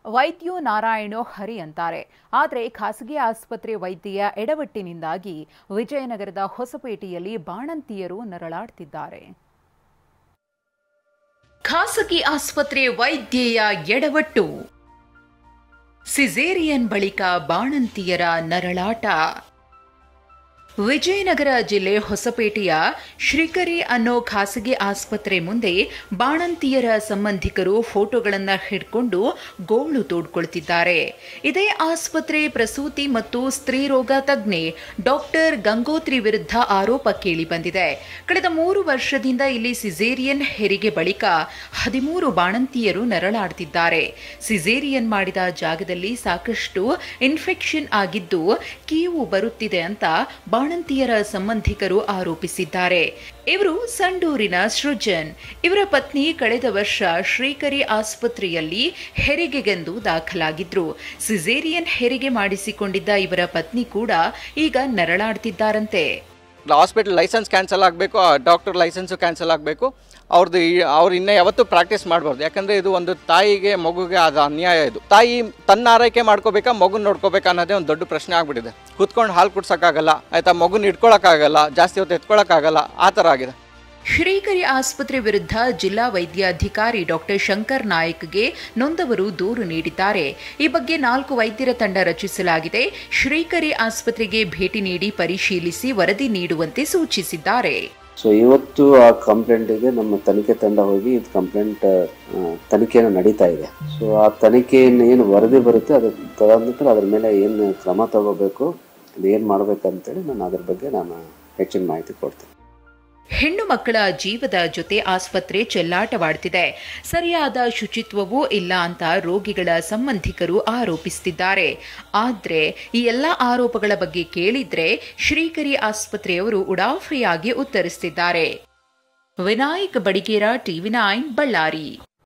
ವೈದ್ಯೋ ನಾರಾಯಣೋ ಹರಿ ಅಂತಾರೆ. ಆದರೆ ಖಾಸಗಿ ಆಸ್ಪತ್ರೆ ವೈದ್ಯೆಯ ಎಡವಟ್ಟಿನಿಂದಾಗಿ ವಿಜಯನಗರದ ಹೊಸಪೇಟೆಯಲ್ಲಿ ಬಾಣಂತಿಯರು ನರಳಾಡ್ತಿದ್ದಾರೆ. ಖಾಸಗಿ ಆಸ್ಪತ್ರೆ ವೈದ್ಯೆಯ ಎಡವಟ್ಟು, ಸಿಸೇರಿಯನ್ ಬಳಿಕ ಬಾಣಂತಿಯರ ನರಳಾಟ. ವಿಜಯನಗರ ಜಿಲ್ಲೆ ಹೊಸಪೇಟೆಯ ಶ್ರೀಕರಿ ಅನ್ನೋ ಖಾಸಗಿ ಆಸ್ಪತ್ರೆ ಮುಂದೆ ಬಾಣಂತಿಯರ ಸಂಬಂಧಿಕರು ಫೋಟೋಗಳನ್ನು ಹಿಡ್ಕೊಂಡು ಗೋಳು ತೋಡ್ಕೊಳ್ತಿದ್ದಾರೆ. ಇದೇ ಆಸ್ಪತ್ರೆ ಪ್ರಸೂತಿ ಮತ್ತು ಸ್ತ್ರೀರೋಗ ತಜ್ಞೆ ಡಾಕ್ಟರ್ ಗಂಗೋತ್ರಿ ವಿರುದ್ಧ ಆರೋಪ ಕೇಳಿ ಬಂದಿದೆ. ಕಳೆದ 3 ವರ್ಷದಿಂದ ಇಲ್ಲಿ ಸಿಸೇರಿಯನ್ ಹೆರಿಗೆ ಬಳಿಕ 13 ಬಾಣಂತಿಯರು ನರಳಾಡ್ತಿದ್ದಾರೆ. ಸಿಸೇರಿಯನ್ ಮಾಡಿದ ಜಾಗದಲ್ಲಿ ಸಾಕಷ್ಟು ಇನ್ಫೆಕ್ಷನ್ ಆಗಿದ್ದು ಕೀವು ಬರುತ್ತಿದೆ ಅಂತ ಬಾಣಂತಿಯರ ಸಂಬಂಧಿಕರು ಆರೋಪಿಸಿದ್ದಾರೆ. ಇವರು ಸಂಡೂರಿನ ಸೃಜನ್. ಇವರ ಪತ್ನಿ ಕಳೆದ ವರ್ಷ ಶ್ರೀಕರಿ ಆಸ್ಪತ್ರೆಯಲ್ಲಿ ಹೆರಿಗೆಗೆಂದು ದಾಖಲಾಗಿದ್ರು. ಸಿಸೇರಿಯನ್ ಹೆರಿಗೆ ಮಾಡಿಸಿಕೊಂಡಿದ್ದ ಇವರ ಪತ್ನಿ ಕೂಡ ಈಗ ನರಳಾಡ್ತಿದ್ದಾರಂತೆ. ಹಾಸ್ಪಿಟಲ್ ಲೈಸೆನ್ಸ್ ಕ್ಯಾನ್ಸಲ್ ಆಗಬೇಕು, ಡಾಕ್ಟರ್ ಲೈಸೆನ್ಸು ಕ್ಯಾನ್ಸಲ್ ಆಗಬೇಕು. ಅವ್ರು ಇನ್ನೂ ಯಾವತ್ತೂ ಪ್ರಾಕ್ಟೀಸ್ ಮಾಡಬಾರ್ದು. ಯಾಕಂದರೆ ಇದು ಒಂದು ತಾಯಿಗೆ ಮಗುಗೆ ಅದು ಅನ್ಯಾಯ. ಇದು ತಾಯಿ ತನ್ನ ಆರೈಕೆ ಮಾಡ್ಕೋಬೇಕಾ, ಮಗುನ ನೋಡ್ಕೋಬೇಕಾ ಅನ್ನೋದೇ ಒಂದು ದೊಡ್ಡ ಪ್ರಶ್ನೆ ಆಗ್ಬಿಟ್ಟಿದೆ. ಕೂತ್ಕೊಂಡು ಹಾಲು ಕುಡ್ಸೋಕ್ಕಾಗಲ್ಲ, ಆಯಿತಾ, ಮಗುನ ಇಟ್ಕೊಳ್ಳೋಕ್ಕಾಗಲ್ಲ, ಜಾಸ್ತಿ ಹೊತ್ತು ಎತ್ಕೊಳ್ಳೋಕ್ಕಾಗಲ್ಲ, ಆ ಥರ ಆಗಿದೆ. ಶ್ರೀಕರಿ ಆಸ್ಪತ್ರೆ ವಿರುದ್ಧ ಜಿಲ್ಲಾ ವೈದ್ಯಾಧಿಕಾರಿ ಡಾಕ್ಟರ್ ಶಂಕರ್ ನಾಯಕ್ಗೆ ನೊಂದವರು ದೂರು ನೀಡಿದ್ದಾರೆ. ಈ ಬಗ್ಗೆ 4 ವೈದ್ಯರ ತಂಡ ರಚಿಸಲಾಗಿದೆ. ಶ್ರೀಕರಿ ಆಸ್ಪತ್ರೆಗೆ ಭೇಟಿ ನೀಡಿ ಪರಿಶೀಲಿಸಿ ವರದಿ ನೀಡುವಂತೆ ಸೂಚಿಸಿದ್ದಾರೆ. ಸೊ ಇವತ್ತು ಆ ಕಂಪ್ಲೇಂಟಿಗೆ ನಮ್ಮ ತನಿಖೆ ತಂಡ ಹೋಗಿ ಇದು ಕಂಪ್ಲೇಂಟ್ ತನಿಖೆಯನ್ನು ನಡೀತಾ ಇದೆ. ಸೊ ಆ ತನಿಖೆಯನ್ನು ಏನು ವರದಿ ಬರುತ್ತೆ ಅದು ತದನಂತರ ಅದ್ರ ಮೇಲೆ ಏನು ಕ್ರಮ ತಗೋಬೇಕು, ಅದು ಏನು ಮಾಡಬೇಕಂತೇಳಿ ಅದ್ರ ಬಗ್ಗೆ ನಾನು ಹೆಚ್ಚಿನ ಮಾಹಿತಿ ಕೊಡ್ತೀನಿ. ಹೆಣ್ಣು ಮಕ್ಕಳ ಜೀವದ ಜೊತೆ ಆಸ್ಪತ್ರೆ ಚೆಲ್ಲಾಟವಾಡ್ತಿದೆ. ಸರಿಯಾದ ಶುಚಿತ್ವವೂ ಇಲ್ಲ ಅಂತ ರೋಗಿಗಳ ಸಂಬಂಧಿಕರು ಆರೋಪಿಸುತ್ತಿದ್ದಾರೆ. ಆದರೆ ಈ ಎಲ್ಲ ಆರೋಪಗಳ ಬಗ್ಗೆ ಕೇಳಿದ್ರೆ ಶ್ರೀಕರಿ ಆಸ್ಪತ್ರೆಯವರು ಉಡಾಫೆಯಾಗಿ ಉತ್ತರಿಸುತ್ತಿದ್ದಾರೆ. ವಿನಾಯಕ್ ಬಡಿಗೇರ, TV9 ಬಳ್ಳಾರಿ.